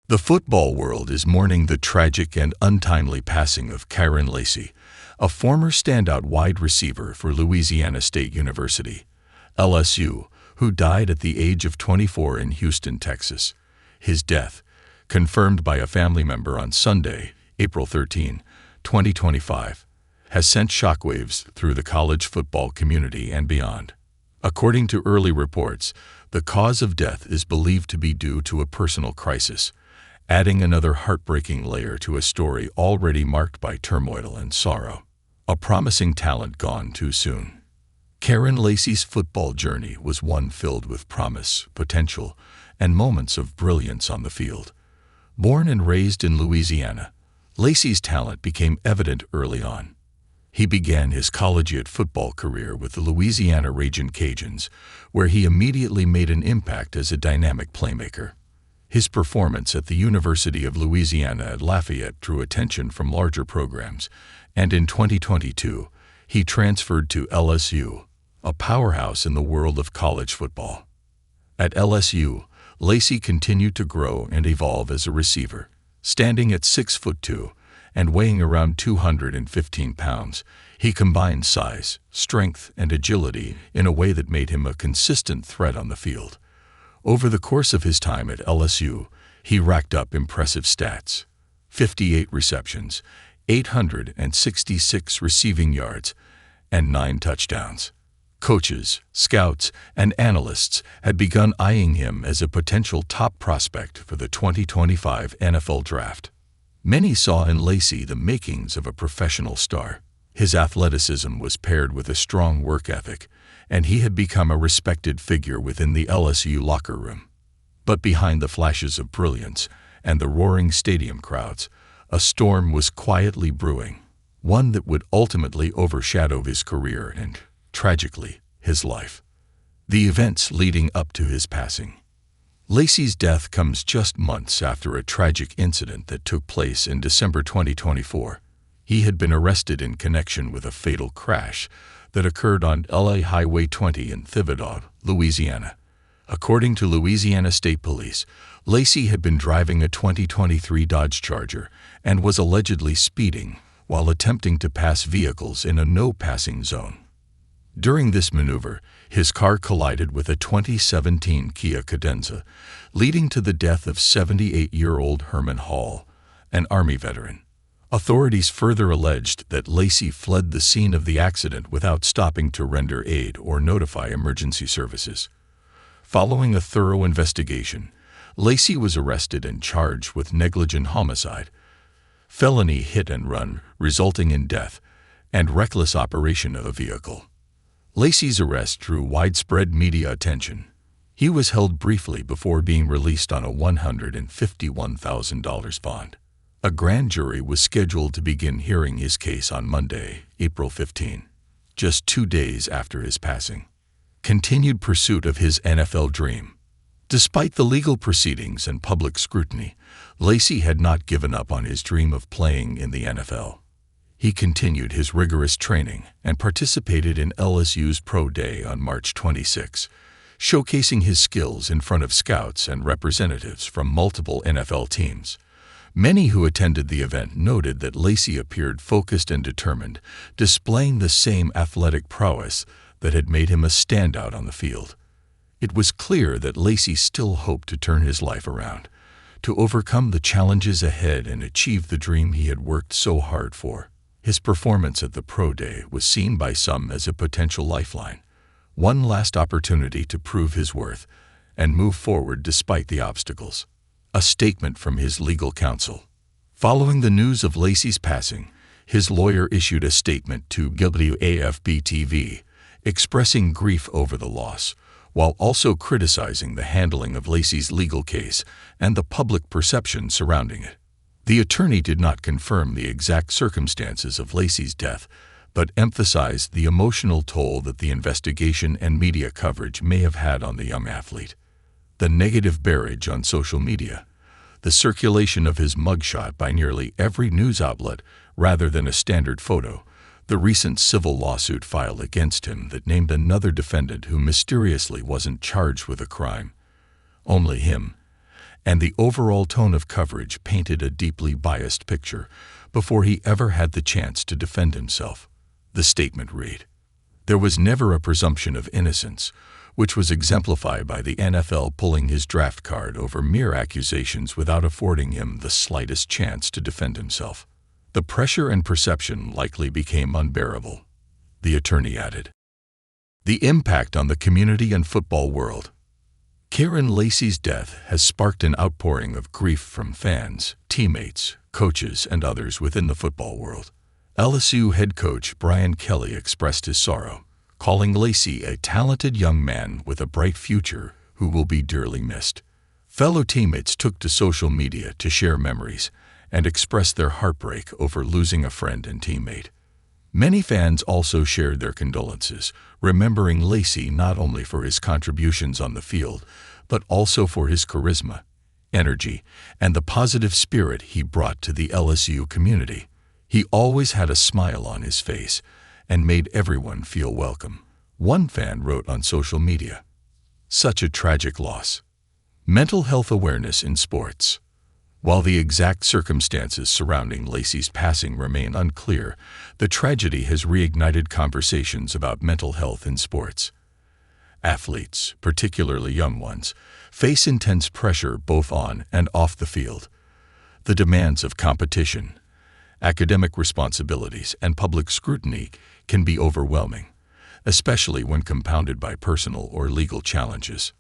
The football world is mourning the tragic and untimely passing of Kyren Lacy, a former standout wide receiver for Louisiana State University, LSU, who died at the age of 24 in Houston, Texas. His death, confirmed by a family member on Sunday, April 13, 2025, has sent shockwaves through the college football community and beyond. According to early reports, the cause of death is believed to be due to a personal crisis, adding another heartbreaking layer to a story already marked by turmoil and sorrow. A promising talent gone too soon. Kyren Lacy's football journey was one filled with promise, potential, and moments of brilliance on the field. Born and raised in Louisiana, Lacy's talent became evident early on. He began his collegiate football career with the Louisiana Ragin' Cajuns, where he immediately made an impact as a dynamic playmaker. His performance at the University of Louisiana at Lafayette drew attention from larger programs, and in 2022, he transferred to LSU, a powerhouse in the world of college football. At LSU, Lacy continued to grow and evolve as a receiver, standing at 6'2" and weighing around 215 pounds. He combined size, strength, and agility in a way that made him a consistent threat on the field. Over the course of his time at LSU, he racked up impressive stats: 58 receptions, 866 receiving yards, and 9 touchdowns. Coaches, scouts, and analysts had begun eyeing him as a potential top prospect for the 2025 NFL Draft. Many saw in Lacy the makings of a professional star. His athleticism was paired with a strong work ethic, and he had become a respected figure within the LSU locker room. But behind the flashes of brilliance and the roaring stadium crowds, a storm was quietly brewing, one that would ultimately overshadow his career and, tragically, his life. The events leading up to his passing. Lacy's death comes just months after a tragic incident that took place in December 2024. He had been arrested in connection with a fatal crash that occurred on LA Highway 20 in Thibodaux, Louisiana. According to Louisiana State Police, Lacy had been driving a 2023 Dodge Charger and was allegedly speeding while attempting to pass vehicles in a no-passing zone. During this maneuver, his car collided with a 2017 Kia Cadenza, leading to the death of 78-year-old Herman Hall, an Army veteran. Authorities further alleged that Lacy fled the scene of the accident without stopping to render aid or notify emergency services. Following a thorough investigation, Lacy was arrested and charged with negligent homicide, felony hit and run resulting in death, and reckless operation of a vehicle. Lacy's arrest drew widespread media attention. He was held briefly before being released on a $151,000 bond. A grand jury was scheduled to begin hearing his case on Monday, April 15, just 2 days after his passing. Continued pursuit of his NFL dream. Despite the legal proceedings and public scrutiny, Lacy had not given up on his dream of playing in the NFL. He continued his rigorous training and participated in LSU's Pro Day on March 26, showcasing his skills in front of scouts and representatives from multiple NFL teams. Many who attended the event noted that Lacy appeared focused and determined, displaying the same athletic prowess that had made him a standout on the field. It was clear that Lacy still hoped to turn his life around, to overcome the challenges ahead and achieve the dream he had worked so hard for. His performance at the Pro Day was seen by some as a potential lifeline, one last opportunity to prove his worth and move forward despite the obstacles. A statement from his legal counsel. Following the news of Lacy's passing, his lawyer issued a statement to WAFB-TV, expressing grief over the loss, while also criticizing the handling of Lacy's legal case and the public perception surrounding it. The attorney did not confirm the exact circumstances of Lacy's death, but emphasized the emotional toll that the investigation and media coverage may have had on the young athlete. The negative barrage on social media, the circulation of his mugshot by nearly every news outlet rather than a standard photo, the recent civil lawsuit filed against him that named another defendant who mysteriously wasn't charged with a crime, only him, and the overall tone of coverage painted a deeply biased picture before he ever had the chance to defend himself. The statement read, "There was never a presumption of innocence," which was exemplified by the NFL pulling his draft card over mere accusations without affording him the slightest chance to defend himself. The pressure and perception likely became unbearable, the attorney added. The impact on the community and football world. Kyren Lacy's death has sparked an outpouring of grief from fans, teammates, coaches, and others within the football world. LSU head coach Brian Kelly expressed his sorrow, calling Lacy a talented young man with a bright future who will be dearly missed. Fellow teammates took to social media to share memories and express their heartbreak over losing a friend and teammate. Many fans also shared their condolences, remembering Lacy not only for his contributions on the field, but also for his charisma, energy, and the positive spirit he brought to the LSU community. He always had a smile on his face and made everyone feel welcome. One fan wrote on social media, "Such a tragic loss." Mental health awareness in sports. While the exact circumstances surrounding Lacy's passing remain unclear, the tragedy has reignited conversations about mental health in sports. Athletes, particularly young ones, face intense pressure both on and off the field. The demands of competition, academic responsibilities, and public scrutiny can be overwhelming, especially when compounded by personal or legal challenges.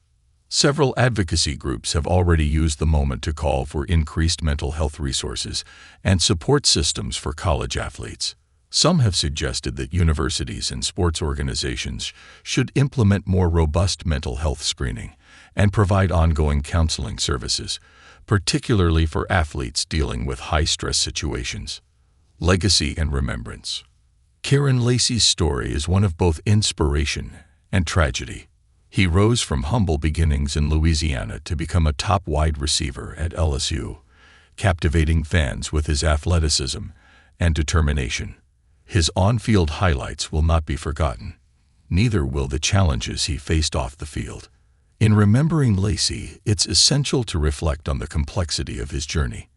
Several advocacy groups have already used the moment to call for increased mental health resources and support systems for college athletes. Some have suggested that universities and sports organizations should implement more robust mental health screening and provide ongoing counseling services, particularly for athletes dealing with high-stress situations. Legacy and remembrance. Kyren Lacy's story is one of both inspiration and tragedy. He rose from humble beginnings in Louisiana to become a top wide receiver at LSU, captivating fans with his athleticism and determination. His on-field highlights will not be forgotten. Neither will the challenges he faced off the field. In remembering Lacy, it's essential to reflect on the complexity of his journey.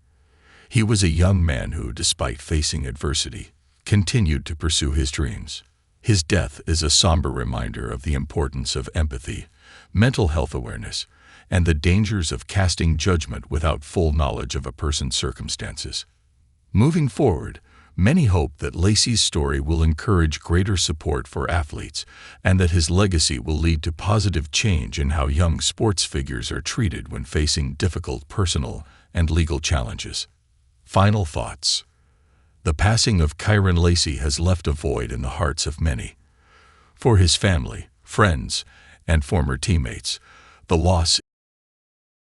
He was a young man who, despite facing adversity, continued to pursue his dreams. His death is a somber reminder of the importance of empathy, mental health awareness, and the dangers of casting judgment without full knowledge of a person's circumstances. Moving forward, many hope that Lacy's story will encourage greater support for athletes and that his legacy will lead to positive change in how young sports figures are treated when facing difficult personal and legal challenges. Final thoughts. The passing of Kyren Lacy has left a void in the hearts of many. For his family, friends, and former teammates, the loss